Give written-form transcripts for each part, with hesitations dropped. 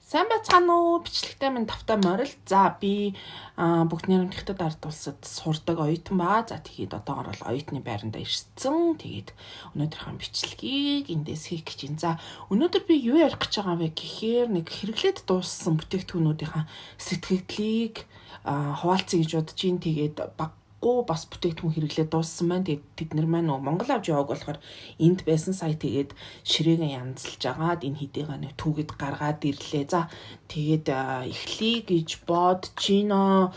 Сайн байцгаана уу? Бичлэгтэй минь тавтай морил. За би бүгд нэрмэтгэдэд ард улсад сурдаг оюутан байгаа. За тэгээд одоогор бол оюутны байранда ирсэн. Тэгээд өнөөдрийнхөө бичлэгийг эндээс хийх гэж байна. За өнөөдөр би юу ярих гэж байгаа вэ гэхээр нэг хэрэглээд дууссан бүтээгдэхүүнүүдийн сэтгэлдлийг хуваалцъя гэж бодож ин тэгээд бас бүтээгдэхүүн хэрэглээд дууссан байна. Тэгээд тэд нар маань Монгол авч явааг болохоор энд байсан сая тэгээд ширээгээ янзлж агаад энэ хэдийгээ нэг түүгэд гаргаад ирлээ. За тэгээд эхлэе гэж бодож байна.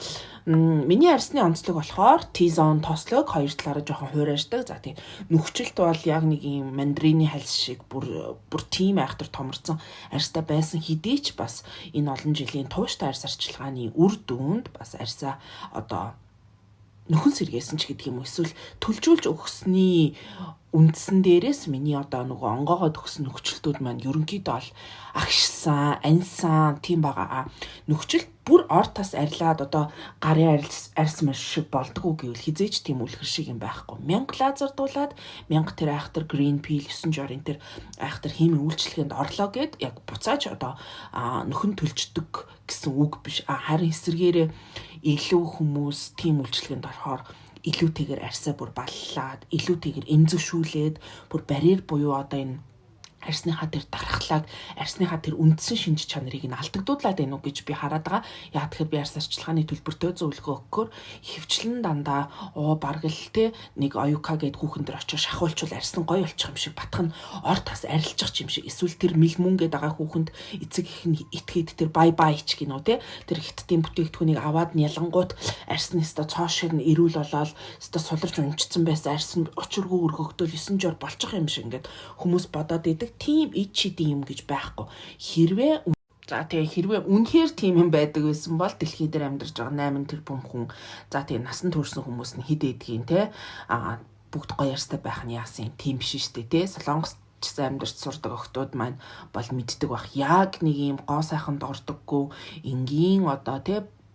Миний арсны онцлог болохоор T-zone тослог хоёр талаараа жоохон хуурайждаг. За тийм нөхцөлт бол яг нэг юм мандарины хальс шиг бүр тийм айхтар томорсон арьстай байсан хэдий ч бас энэ олон жилийн тууштай арьс арчилгааны үр дүнд бас арьсаа одоо нөхөн сэргээсэн ч гэдэг юм уу, эсвэл төлжүүлж өгсөний үндсэн дээрээс миний одоо нөгөө онгоогоо төгсөн нөхцөлтүүд маань ерөнхийдөө бол агшсан, аньсан тийм байгаа. Нөхцөл бүр ортоос арилаад одоо гарын арьс маш шиг болдгоо гэвэл хизээч тийм үлгэр шиг юм байхгүй. 1000 лазердуулаад 1000 тэр айхтар green peel 9 жорын тэр айхтар химийн үйлчлэгэнд орлоо гэд яг буцааж одоо нөхөн төлждөг гэсэн үг биш. Харин эсэргээрээ илүү хүмүүс тийм үйлчлэгэнд орохоор илүүтэйгээр арьсаа бүр баллаад, илүүтэйгээр эмзэгшүүлээд, бүр барьер буюу одоо энэ арьсныхаа тэр дархлааг, арьсныхаа тэр үндсэн шинж чанарыг нь алдагдуулаад байна уу гэж би хараад байгаа. Яг тэгэхээр би арьс арчилгааны төлбөртэй зөвлөгөө өгөхөөр хөвчлэн дандаа бараг л те нэг оюка гэд хүүхэн дээр очиж шахуулчвал арьс нь гоё болчих юм шиг батх нь ор тас арилчих юм шиг эсвэл тэр мэлмүн гээд байгаа хүүхэнд эцэг их нь итгээд тэр бай ч гинөө те тэр хиттийн бүтээгдэхүүнийг аваад нь ялангуут арьс нь өстө цоошир нь эрүүл болоод өстө суларч унцсан байсан арьс нь очиргүй өргөгдөл 9 жор болчих юм шиг ингээд хүмүүс бодоод идэг. Тийм ичидийн юм гэж байхгүй. Хэрвээ үнэхээр тийм юм байдаг байсан бол дэлхий дээр амьдарч байгаа 8 тэрбум хүн за тэгээ насан туршсан хүмүүс нь хэд эдгийн те бүгд гоё ярстай байх нь яасан тийм биш штэ те Солонгос амьдарч сурдаг охтууд маань бол мэддэг бах яг нэг юм гоо сайханд ордоггүй энгийн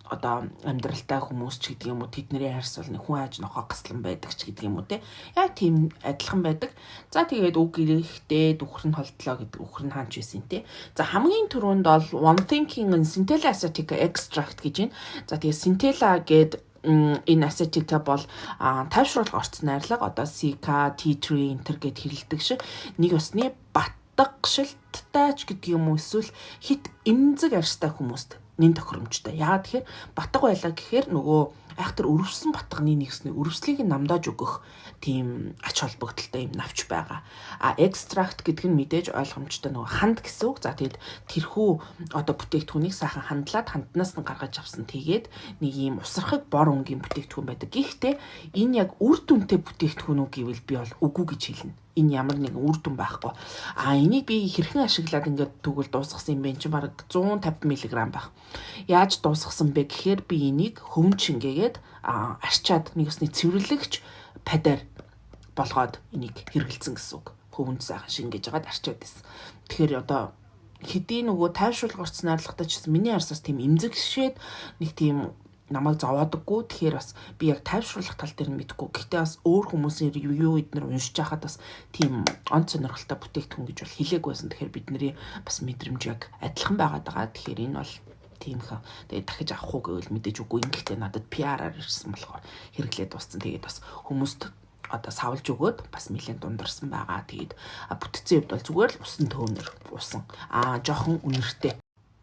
одоо амьдралтай хүмүүс ч гэдэг юм уу тэдний харьс бол хүн ааж нохоо гаслан байдаг ч гэдэг юм уу те яг тийм адилхан байдаг. За тэгээд үг ирэхдээ үхэр нь холдлоо гэдэг үхэр нь хаанч байсан те. За хамгийн түрүүнд бол One Thinking Centella Acetica Extract гэж байна. За тэгээд Centella гээд энэ acetica бол тайвшруулах орц найрлага одоо CK T3 энтер гэд хэрэлдэг шиг нэг усны батгшилттай ч гэдэг юм уу эсвэл хит эмзэг арьстай хүмүүст нэн тохиромжтой. Яагаад тэгэхээр батга байлаа гэхээр нөгөө айхтар өрөвсөн батганы нэгсний өрөвслийг намдааж өгөх тийм ач холбогдолтой юм навч байгаа. Extract гэдэг нь мэдээж ойлгомжтой нөгөө ханд гэсэн үг. За тэгээд тэрхүү одоо бүтээгдэхүүнийг сайхан хандлаад ханднаас нь гаргаж авсан. Тэгээд нэг юм усрахыг бор өнгийн бүтээгдэхүүн байдаг. Гэхдээ энэ яг үр дүнтэй бүтээгдэхүүн үү гэвэл би бол үгүй гэж хэлнэ. Энэ ямар нэгэн үр дүн байхгүй. Энийг би хэрхэн ашиглаад ингээд тэгвэл дуусгасан юм бэ? Чи бараг 150 мг байх. Яаж дуусгасан бэ гэхээр би энийг хөвөн шингээгээд арчаад нэг усны цэвэрлэгч падаар болгоод энийг хэрэгэлсэн гэсэн үг. Хөвөнд сайхан шингээж агаад арчаад байсан. Тэгэхээр одоо хэдий нөгөө тайвшруулах орц найрлагатай ч гэсэн миний арсаас тийм эмзэгшээд нэг тийм намайг зовоодаггүй. Тэгэхээр бас би яг тайвшруулах тал дээр нь мэдгүй. Гэхдээ бас өөр хүмүүсийн ревю эднэр уншиж байхад бас тийм онц сонирхолтой бүтээгдэхүүн гэж бол хэлээгүй байсан. Тэгэхээр бидний бас мэдрэмж яг адилхан байгаад байгаа. Тэгэхээр энэ бол тийм хаа. Тэгээд дахиж авах уу гэвэл мэдээж үгүй. Гэхдээ надад PR-аар ирсэн болохоор хэрэглээд дууссан. Тэгээд бас хүмүүст одоо савлж өгөөд бас нэлээд дундарсан байгаа. Тэгээд бүтцийн хувьд бол зүгээр л усан төөнөр усан. Жохон үнэртэй.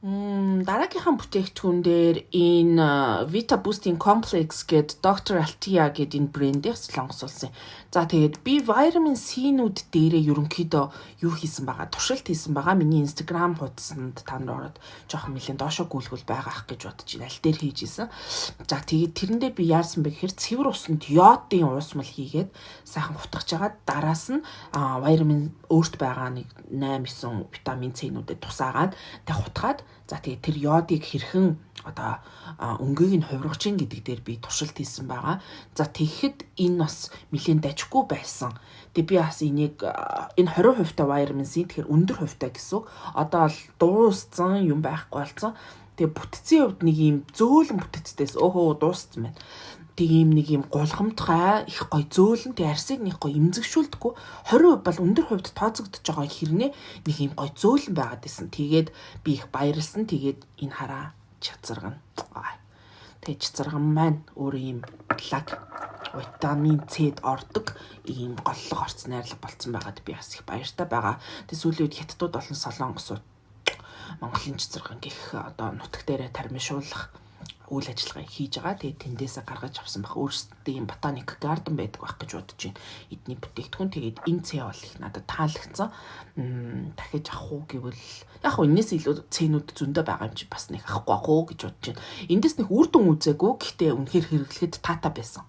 Дараагийнхаа бүтээгдэхүүн дээр энэ Vita Boosting Complex гээд Dr. Altea гээд энэ брэндийг Солонгос улсын. За тэгээд би vitamin C-нүүд дээрээ ерөнхийдөө юу хийсэн байгаа? Туршилт хийсэн байгаа. Миний Instagram хуудсанд та нар ороод жоохон нэлээд доошоо гүйлгүүл байгаа ах гэж бодож байна. Аль дээр хийж исэн. За тэгээд тэрэн дээр би яарсан бэ гэхээр цэвэр усанд йодын уусмал хийгээд сайхан хутгаж агаад дараас нь vitamin өөрт байгаа нэг 8-9 витамин C-нүүдэд тусаагаад тэг хутгаад за тэгээд тэр йодыг хэрхэн одоо өнгийг нь хувиргах чинь гэдэг дээр би туршилт хийсэн байгаа. За тэгэхэд энэ бас нэлээд дажгүй байсан. Тэгээ би бас энийг энэ 20% та vitamin C тэгэхээр өндөр хувьтай гэсэн. Одоо бол дууссан юм байхгүй болсон. Тэгээ бүтцийн хувьд нэг юм зөөлөн бүтцтэйс дууссан байна. Тэг нэг юм гулгамтгай их гой зөөлөн тэг арсыг нэг гой имзэгшүүлдэггүй 20% бол өндөр хувьд тооцогдож байгаа хэрнээ нэг юм гой зөөлөн байгаад байсан. Тэгээд би их баярлсан. Тэгээд энэ хараа чацаргана. Тэгээд чацарган маань өөр юм лаг витамин С-д ордог ийм голлого орц найрлага болцсон байгаад би бас их баяртай байгаа. Тэгээд сүүлийн үед хятадууд болон солонгосууд Монголын чацарган гэх одоо нутаг дээрээ тармишуулах үйл ажиллагаа хийж байгаа. Тэгээд тэндээсээ гаргаж авсан баг. Өөрсдөө юм ботаник гарден байдаг байх гэж бодож байна. Эдний бүтээгдэхүүн. Тэгээд энэ цээ бол их надад таалагдсан. Дахиж авах уу гэвэл яг хөө энэс илүү цэнүүд зөндөө байгаа юм чи бас нэг авахгүй ах уу гэж бодож байна. Эндээс нэг үр дүн үзээгүй. Гэхдээ үнэхээр хэрэглэхэд таатай байсан.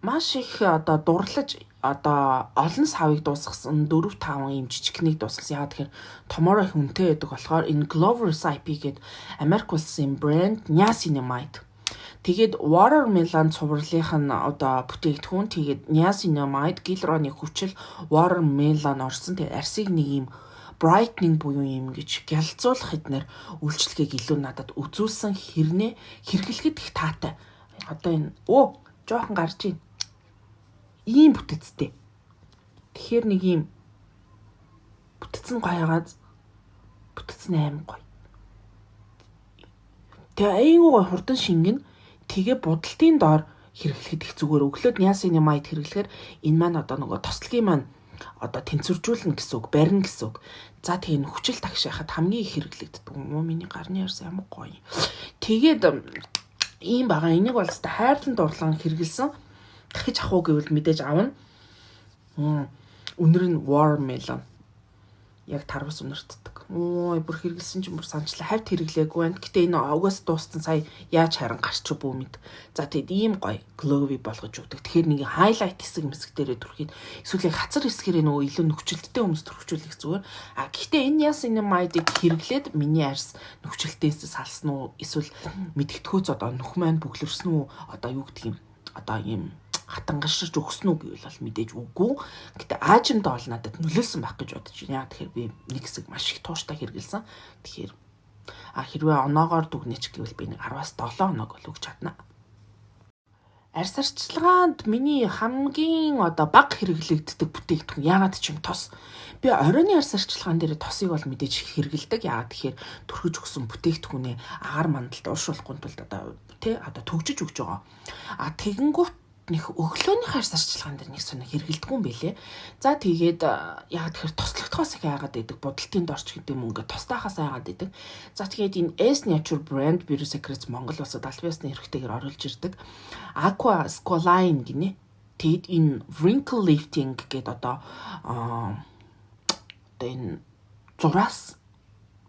Маш их одоо дурлаж одоо олон савыг дуусгасан 4-5 юм жижигхнийг дуусгасан. Яагаад тэгэхээр томороо их үнэтэй байдаг болохоор энэ Glover's IP гэдэг Америк улсын брэнд Niacinamide. Тэгээд watermelon цувралынх нь одоо бүтээгдэхүүн тэгээд Niacinamide гиалуроны хүчил watermelon орсон. Тэгээд арсыг нэг юм brightening буюу юм гэж гялцуулах хэднэр үйлчлэгийг илүү надад үзүүлсэн хэрнээ хэрэглэхэд их таатай. Одоо энэ жоохон гарч ийн ийм бүтэцтэй. Тэгэхээр нэг ийм бүтэц нь гоёгаад бүтэц нь аим гоё. Тэгээ аяйгуу хурдан шингэн тэгээ будалтын доор хэрэглэхэд их зүгээр. Өглөөд Niacinamide хэрэглэхээр энэ маань одоо нөгөө тослогийн маань одоо тэнцвэржүүлнэ гэсэн үг, барина гэсэн үг. За тэгээ хүчил тагшаахад хамгийн их хэрэглэгддэг. Миний гарны ярс ямар гоё. Тэгээд ийм байгаа. Энийг бол өстой хайрлан дурлан хэрэгэлсэн. Дахиж авах уу гэвэл мэдээж авна. Өнөр нь watermelon. Яг тарвас өнөртдөг. Бүр хэрэгэлсэн чинь бүр санчлаа. Хавьд хэрэглээгүй байна. Гэтэ энэ угаас дууссан сая яаж харан гарч бүү мэд. За тэгэд ийм гоё glowy болгож өгдөг. Тэгэхээр нэг highlight хэсэг дээрээ түрхийд эсвэл хацар хэсгэрээ нөгөө илүү нөхцөлттэй хүмүүс төрөвчүүлэх зүгээр. Гэхдээ энэ Niacinamide-ыг хэрэглээд миний арьс нөхцөлтөөс салсан уу? Эсвэл мэдгэдгүүц одоо нөх маань бүглэрсэн үү? Одоо юу гэдэг юм? Одоо ийм хатангаширч өгсөн үү гэвэл бол мэдээж үгүй. Гэтэ аажимдаа бол надад нөлөөлсөн байх гэж бодож байна. Тэгэхээр би нэг хэсэг маш их тууштай хэрэгэлсэн. Тэгэхээр хэрвээ оноогоор дүгнэж гэвэл би нэг 10-аас 7 оног бол өгч чадна. Арьс арчилгаанд миний хамгийн одоо бага хэрэглэгддэг бүтээгдэхүүн яагаад ч юм тос. Би оройн арьс арчилгаан дээр тосыг бол мэдээж хэрэгэлдэг. Яагаад тэгэхээр түрхэж өгсөн бүтээгдэхүүнээ агаар мандалд ууршуулахгүй тулд одоо төгжиж өгч байгаа. Тэгэнгүүт нэг өглөөний арьс арчилгаан дээр нэг сонир хэрэгэлдэг юм бэлээ. За тэгээд яг тэгэхээр тослогдохоос их айгаад байдаг. Будалтын дорч гэдэг юм ингээд тостайхаас айгаад байдаг. За тэгээд энэ S Nature brand Beauty Secrets Монгол улсад аль биесны хэрэгтэйгээр оруулж ирдэг. Aqua Squalane гинэ. Тэгэд энэ wrinkle lifting гэдэг одоо энэ зураас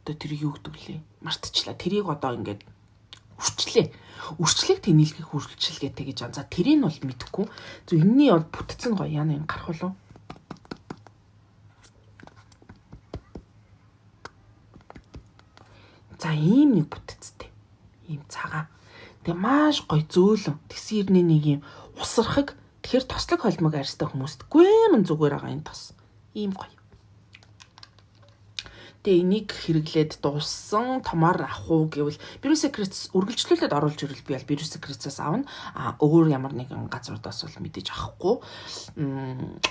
одоо тэр юу гэдэг лээ. Мартчихлаа. Тэрийг одоо ингээд үрчлэгийг тэнэлгэх үрчлэгээ тэгэж аа. За тэрийг бол мэдэхгүй. Зөв энэний бол бүтцэн гоё яана юм гарах болов. За ийм нэг бүтцтэй. Ийм цагаан. Тэгээ маш гоё зөөлөн. Тэгсэн ирнэ нэг ийм усархаг. Тэгэхээр тослог холмог арьстай хүмүүст гүмэн зүгээр байгаа энэ тос. Ийм гоё. Тэгээ энийг хэрэглээд дууссан томоор авах уу гэвэл Beauty Secrets үргэлжлүүлээд оруулж ирвэл би бол Beauty Secrets-аас авна. Өөр ямар нэгэн газруудаас бол мэдээж авахгүй.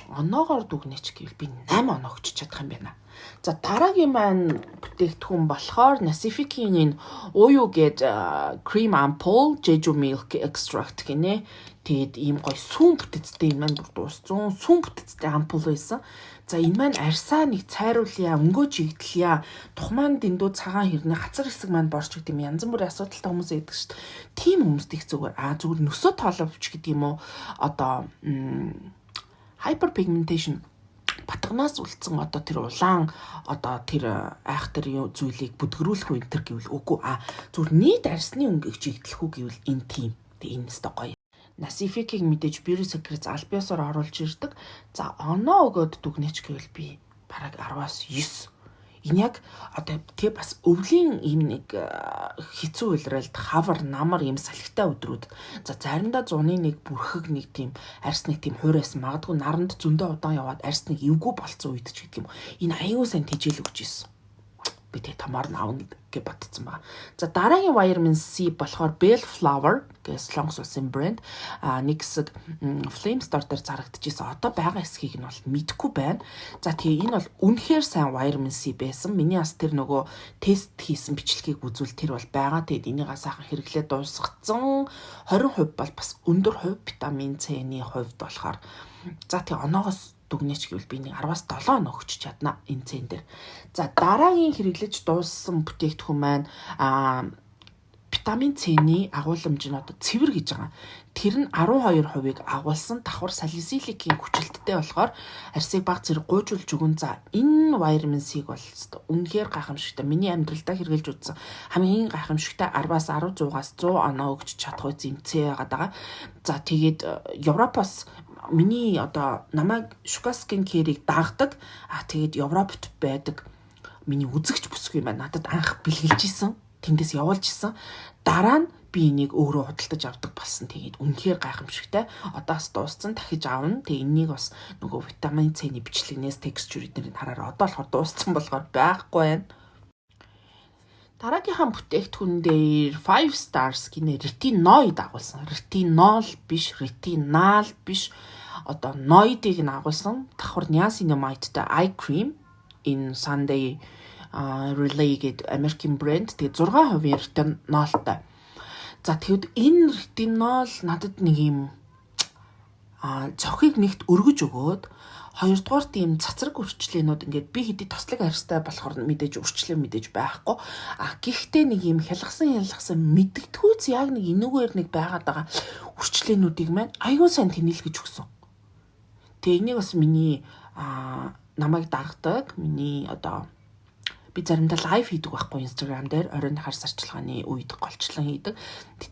Оноогоор дүгнэж гэвэл би 8 оноо өгч чадах юм байна. За дараагийн маань бүтээгдэхүүн болохоор Nacific-ийн энэ уюу гэдэг cream ampoule Jeju milk extract гинэ. Тэгээд ийм гоё сүүн бүтэцтэй энэ маань бүр дууссан. Сүүн бүтэцтэй ампул байсан. За энэ маань арьсаа нэг цайруулъя, өнгөө жигдлъя. Тухмайн дэндүү цагаан хэрнээ хацар хэсэг маань борч гэдэг юм янз бүрийн асуудалтай хүмүүс байдаг шүү дээ. Тийм хүмүүст их зүгээр зүгээр нөсөө тооловч гэдэг юм уу? Одоо hyperpigmentation батгнаас үлдсэн одоо тэр улаан одоо тэр айхтар зүйлийг бүдгэрүүлэх үү энэ төр гэвэл үгүй зүгээр нийт арьсны өнгөийг жигдлэх үү гэвэл энэ тийм. Тэгээ энэ өстой гоё. Nacific-ийг мэдээж Beauty Secrets аль биесээр оруулж ирдэг. За оноо өгөөд дүгнэж гэвэл би бараг 10-аас 9. Энэ яг одоо тэгээ бас өвлийн ийм нэг хэцүү үйлрэлт хавар намар ийм салхитай өдрүүд. За заримдаа зуны нэг бүрхэг нэг тийм арьс нэг тийм хуурайс магадгүй наранд зөндөө удаан яваад арьс нэг эвгүй болцсон үед ч гэдэг юм. Энэ аюу сайн тэжээл өгч ийсэн. Би тэг томоор нь авна гэж бодсон байгаа. За дараагийн vitamin C болохоор Bellflower гэсэн Солонгос улсын брэнд нэг хэсэг Flame Store дээр зарагдчихсан. Одоо байгаа эсхийг нь бол мэдэхгүй байна. За тэгээ энэ бол үнэхээр сайн vitamin C байсан. Миний бас тэр нөгөө тест хийсэн бичлэгийг үзвэл тэр бол байгаа. Тэгээд энийг сайхан хэрэглээд дуусгацсан 20% бол бас өндөр хувь витамин C-ний хувьд болохоор за тэгээ оноогоос дүгнэж гэвэл би нэг 10-аас 7 оноо өгч чадна энэ цэн дээр. За дараагийн хэрэглэж дууссан бүтээгдэхүүн маань витамин C-ний агуулмж нь одоо цэвэр гэж байгаа. Тэр нь 12%-ыг агуулсан давхар салициликийн хүчилттэй болохоор арсыг баг зэрэг гуйжуулж өгөн. За энэ vitamin C-г бол үнэхээр гайхамшигтай. Миний амьдралдаа хэрэглэж үзсэн хамгийн гайхамшигтай 10-аас 10 100-аас 100 оноо өгч чадах үе зэмцээ байгаа. За тэгээд Европоос миний одоо намайг Shuka Skincare-ийг дагдаг. Тэгээд Европт байдаг миний үзэгч бүсгүй маань надад анх бэлгэлж исэн. Тэндээс явуулж исэн. Дараа нь би энийг өөрөө худалдаж авдаг болсон. Тэгээд үнэхээр гайхамшигтай. Одоос дууссан дахиж аавна. Тэгээд энийг бас нөгөө витамин C-ний бичлэгнээс texture эднэрийг хараараа одоо болохоор дууссан болохоор байхгүй байна. Дараагийнхаа бүтээгдэхүүн дээр 5 stars гинэ ретиноид агуулсан. Ретинол биш, ретинал биш. Одоо ноидыг нь агуулсан. Давхар niacinamideтай eye cream in Sunday Relay гэдэг American brand. Тэгээд 6% ретинолтой. За тэгэд энэ ретинол надад нэг юм цохыг нэгт өргөж өгөөд хоёрдугаар тийм цацраг үрчлээнүүд ингээд би хэдий тослог арьстай болохоор мэдээж үрчлээ мэдээж байхгүй. Гэхдээ нэг юм хялгасан мэддэгтгүүц яг нэг энүүгээр нэг байгаад байгаа үрчлээнүүдийг маань аюул сайн тэнэлгэж өгсөн. Тэгээ энийг бас миний намайг дагдаг, миний одоо би заримдаа лайв хийдэг байхгүй Instagram дээр оройн хар сарчилгааны үед голчлон хийдэг.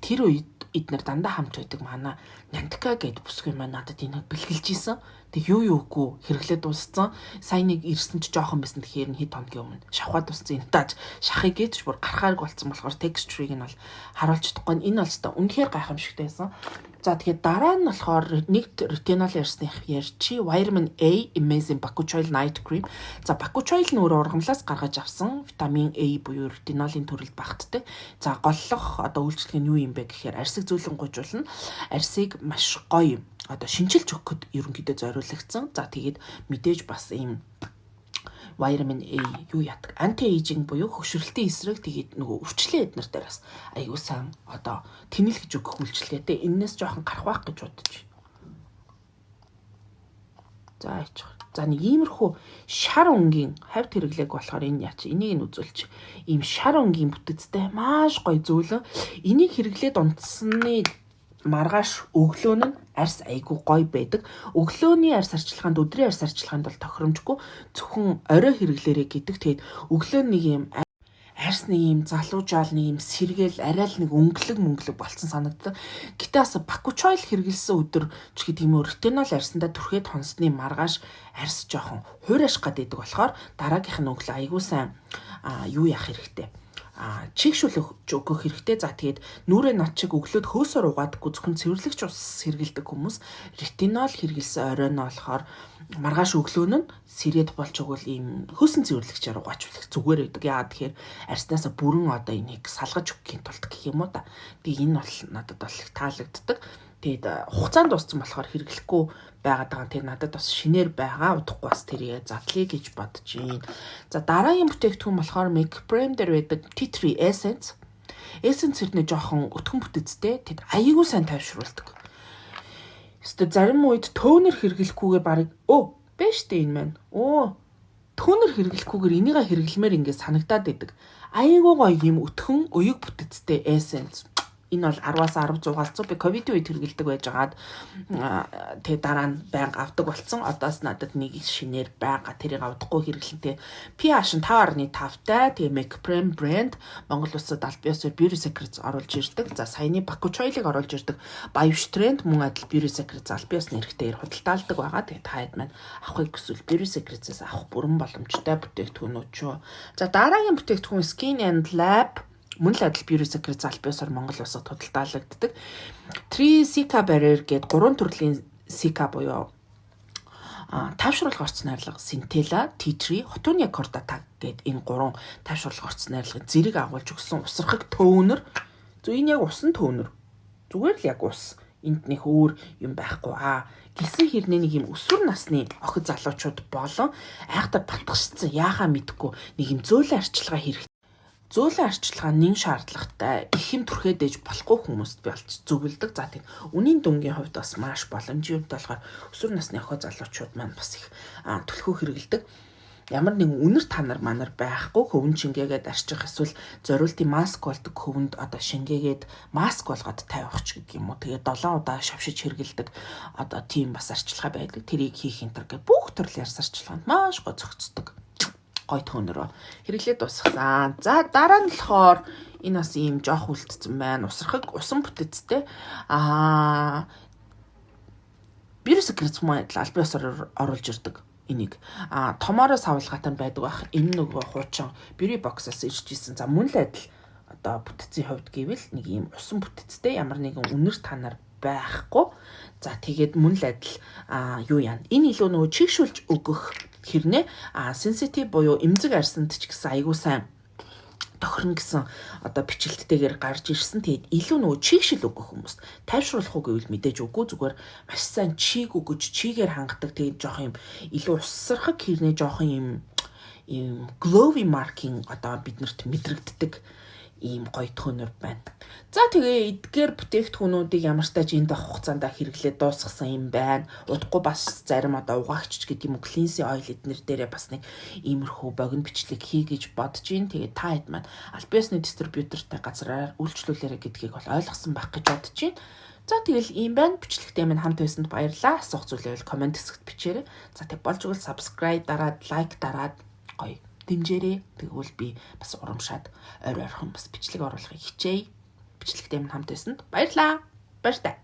Тэр үед эднэр дандаа хамт байдаг манай Нянтка гэдэг бүсгүй маань надад энийг бэлгэлж исэн. Тэг юу үгүй хэрэглээд дууссан. Сайн нэг ирсэн ч жоохон байсан тэгэхээр хэд хоногийн өмнө шавхаад дууссан. Энэ тааж шахыг гэж бүр гарахаарг болсон болохоор texture-ыг нь бол харуулж чадахгүй. Энэ бол өстой үнэхээр гайхамшигтай байсан. За тэгээд дараа нь болохоор нэг ретинол ярьсных ярьчи vitamin A Amazing Bakuchiol Night Cream. За Bakuchiol нь өөрөө ургамлаас гаргаж авсан витамин A буюу ретинолын төрөлд багтдаг. За голлох одоо үйлчлэг нь юу юм бэ гэхээр арьсыг зөөлөн гуйжуулна. Арьсыг маш гоё одоо шинчилж өгөхөд ерөнхийдөө зориулагдсан. За тэгээд мэдээж бас ийм vitamin A юу яадаг anti-aging буюу хөгшрөлтийн эсрэг тэгээд нөгөө өвчлээ эднэр дээр бас аягүй сан одоо тэнэлгэж өгөх үйлчлэгээтэй. Эннээс жоохон гарах байх гэж бодож байна. За нэг иймэрхүү шар өнгийн хавьд хэрэглээг болохоор энэ яач энийг нь үзүүлчих. Ийм шар өнгийн бүтэцтэй маш гоё зөөлөн. Энийг хэрэглээд унтсны маргааш өглөө нь арьс айгүй гоё байдаг. Өглөөний арьс арчилгаанд өдрийн арьс арчилгаанд бол тохиромжгүй зөвхөн орой хэрэглээрэй гэдэг. Тэгээд өглөө нэг юм арьс нэг юм залуужаал нэг юм сэргээл арай л нэг өнгөлөг болцсон санагддаг. Гэтэ бас Bakuchiol хэрэглэсэн өдөр ч гэдэг юм уу ретинол арьсандаа түрхээд хонсны маргааш арьс жоохон хуурайш гаддаг болохоор дараагийнх нь өглөө айгүй сайн юу яах хэрэгтэй. Чигшүүлэх өгөх хэрэгтэй. За тэгээд нүрээ над чиг өглөөд хөөсөөр угаадаггүй зөвхөн цэвэрлэгч ус сэргэлдэг хүмүүс ретинол хэрэглэсэн оройно болохоор маргааш өглөө нь сэрээд болж өгвөл ийм хөөсөн цэвэрлэгчээр угаачвал зүгээр байдаг. Яагаад тэгэхээр арьснаасаа бүрэн одоо энийг салгаж өгөхийн тулд гэх юм уу та. Тэгээ энэ бол надад бол их таалагддаг. Тэгээд хугацаанд дууссан болохоор хэрэглэхгүй байгаад байгаа. Тэр надад бас шинээр байгаа. Удахгүй бас тэрийг задлая гэж бодож байна. За дараагийн бүтээгдэхүүн болохоор MakePrime дээр байдаг Tea Tree Essence. Essence хэрнээ жоохон өтгөн бүтэцтэй. Тэд аяйгүй сайн тайвшруулдаг. Эсвэл зарим үед тонер хэрэглэхгүйгээр барыг биш дээ энэ маань. Тонер хэрэглэхгүйгээр энийг хэрэглэмээр ингээд санагдаад байдаг. Аяйгүй гоё юм өтгөн уяг бүтэцтэй Essence. Энэ бол 10-аас 10 100-аас 100 би ковид үед хэрэгэлдэг байжгаад тэгээ дараа нь байнга авдаг болсон. Одоос надад нэг шинээр байгаа. Тэрийг авдаггүй хэрэглэнтэй. pH нь 5.5-тай. Тэгээ MakePrime брэнд Монгол улсад аль биесээр Beauty Secrets оруулж ирдэг. За саяны Bakuchiol-ыг оруулж ирдэг BioStrand мөн адил Beauty Secrets аль биесны хэрэгтэйгээр худалдаалдаг байгаа. Тэгээ таад маань авахыг хүсвэл Beauty Secrets-ээс авах бүрэн боломжтой бүтээгдэхүүнүүд шүү. За дараагийн бүтээгдэхүүн Skin and Lab мөн л адил Beauty Secrets аль биесээр Монгол улсад худалдаалагддаг. 3 Cica Barrier гээд 3 төрлийн Cica буюу тайвшруулга орцсон найрлага Centella, Tea Tree, Hotoonia Cordata гэд энэ 3 тайвшруулга орцсон найрлагын зэрэг агуулж өгсөн усрахыг төвнөр. Зөв энэ яг усан төвнөр. Зүгээр л яг ус. Энд нэг өөр юм байхгүй Гисэн хэрнээ нэг юм өсвөр насны охид залуучууд болон айхтар батгшсан яахаа мэдэхгүй нэг юм зөөлөн арчилгаа хэрэгтэй. Зөөлөн арчилгаа нэг шаардлагатай их юм түрхээдэж болохгүй хүмүүст би олж зөвлөдөг. За тийм үнийн дүнгийн хувьд бас маш боломжтой болохоор өсвөр насны охид залуучууд маань бас их түлхүү хэрэгэлдэг. Ямар нэгэн үнэр танар манар байхгүй хөвөн шингээгээд арчих эсвэл зориултын маск болдог хөвөнд одоо шингээгээд маск болгоод тавих ч гэдэг юм уу. Тэгээд 7 удаа шавшиж хэргэлдэг одоо тийм бас арчилгаа байдаг. Тэрийг хийх энэ төр бүх төрлийн арчилгаанд маш гой зохицдог. Гой төнөрөө хэрэглээд дуусгасан. За дараа нь болохоор энэ бас ийм жоох үлдсэн байна. Усрахыг усан бүтэцтэй вирус гэрцмэд албан ёсоор оруулж ирдэг. Энийг томоороос авалгаатай байдаг байх. Энэ нөгөө хуучин Beauty Box-аас ирж исэн. За мөн л адил одоо бүтэцийн хувьд гэвэл нэг ийм усан бүтэцтэй ямар нэгэн үнэр танаар байхгүй. За тэгээд мөн л адил юу яана. Энэ илүү нөгөө чигшүүлж өгөх хэрнээ sensitive буюу эмзэг арсанд ч гэсэн айгуу сайн тохирно гэсэн одоо бичлэлтэйгээр гарч ирсэн. Тэгээд илүү нөгөө чигшил өгөх хүмүүс тайвшруулах уу гэвэл мэдээж үгүй зүгээр маш сайн чиг өгөж чигээр хангадаг. Тэгээд жоох юм илүү усрахаг хэрнээ жоох юм glowy marking одоо биднэрт мэдрэгддэг ийм гоё төнөр байна. За тэгээ эдгээр бүтээгдэхүүнүүдийг ямар ч тач энд авах хугацаанд хэрэглээд дуусгасан юм байна. Удахгүй бас зарим одоо угаагч гэдэг юм уу cleansing oil эднэр дээрээ бас нэг иймэрхүү богино бичлэг хий гэж бодож гин. Тэгээ та хэд маань албан ёсны дистрибьютортай газраар үйлчлүүлээрэ гэдгийг бол ойлгосон байх гэж бодож гин. За тэгэл ийм байна. Бичлэгтэй минь хамт байсанд баярлалаа. Асуух зүйлээ комент хэсэгт бичээрэй. За тэг болж игэл subscribe дараад лайк дараад гоё дэмжээрэй. Тэгвэл би бас урамшаад ойр ойрхон бас бичлэг оруулахыг хичээе. Бичлэгтэй минь хамт байсанд баярлалаа. Баяртай.